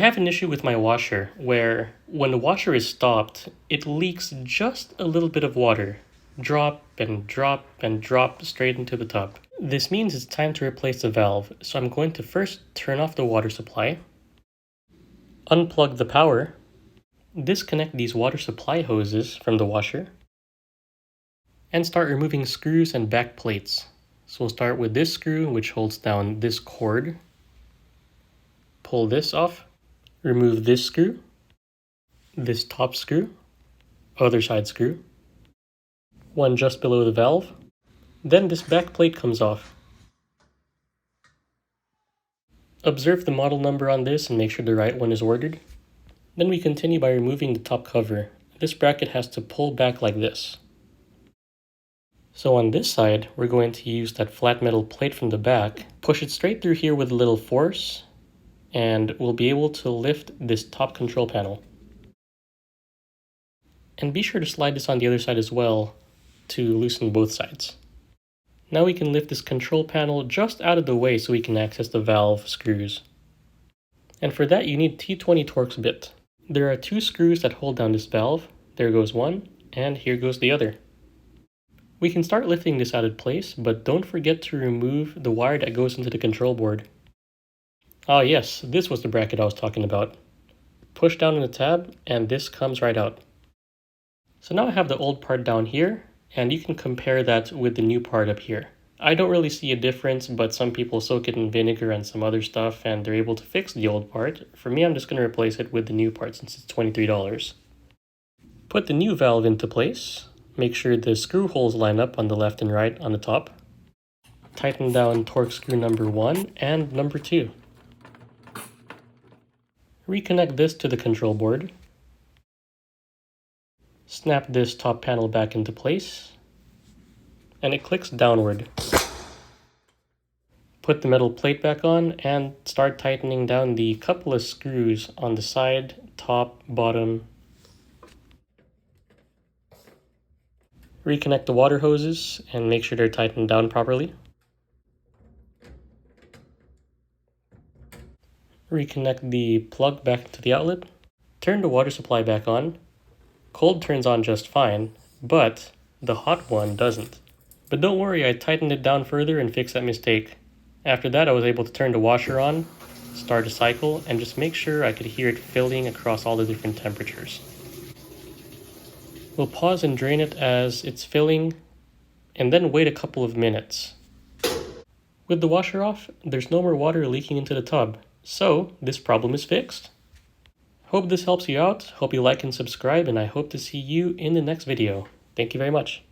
have an issue with my washer where when the washer is stopped, it leaks just a little bit of water. Drop and drop and drop straight into the tub. This means it's time to replace the valve, so I'm going to first turn off the water supply, unplug the power, disconnect these water supply hoses from the washer, and start removing screws and back plates. So we'll start with this screw, which holds down this cord. Pull this off, remove this screw, this top screw, other side screw, one just below the valve, then this back plate comes off. Observe the model number on this and make sure the right one is ordered. Then we continue by removing the top cover. This bracket has to pull back like this. So on this side, we're going to use that flat metal plate from the back, push it straight through here with a little force, and we'll be able to lift this top control panel. And be sure to slide this on the other side as well to loosen both sides. Now we can lift this control panel just out of the way so we can access the valve screws. And for that you need T20 Torx bit. There are 2 screws that hold down this valve. There goes one, and here goes the other. We can start lifting this out of place, but don't forget to remove the wire that goes into the control board. Ah yes, this was the bracket I was talking about. Push down on the tab, and this comes right out. So now I have the old part down here, and you can compare that with the new part up here. I don't really see a difference, but some people soak it in vinegar and some other stuff, and they're able to fix the old part. For me, I'm just going to replace it with the new part since it's $23. Put the new valve into place. Make sure the screw holes line up on the left and right on the top. Tighten down Torx screw number 1 and number 2. Reconnect this to the control board. Snap this top panel back into place, and it clicks downward. Put the metal plate back on and start tightening down the couple of screws on the side, top, bottom. Reconnect the water hoses and make sure they're tightened down properly. Reconnect the plug back to the outlet. Turn the water supply back on. Cold turns on just fine, but the hot one doesn't. But don't worry, I tightened it down further and fixed that mistake. After that, I was able to turn the washer on, start a cycle, and just make sure I could hear it filling across all the different temperatures. We'll pause and drain it as it's filling, and then wait a couple of minutes. With the washer off, there's no more water leaking into the tub, so this problem is fixed. Hope this helps you out, hope you like and subscribe, and I hope to see you in the next video. Thank you very much.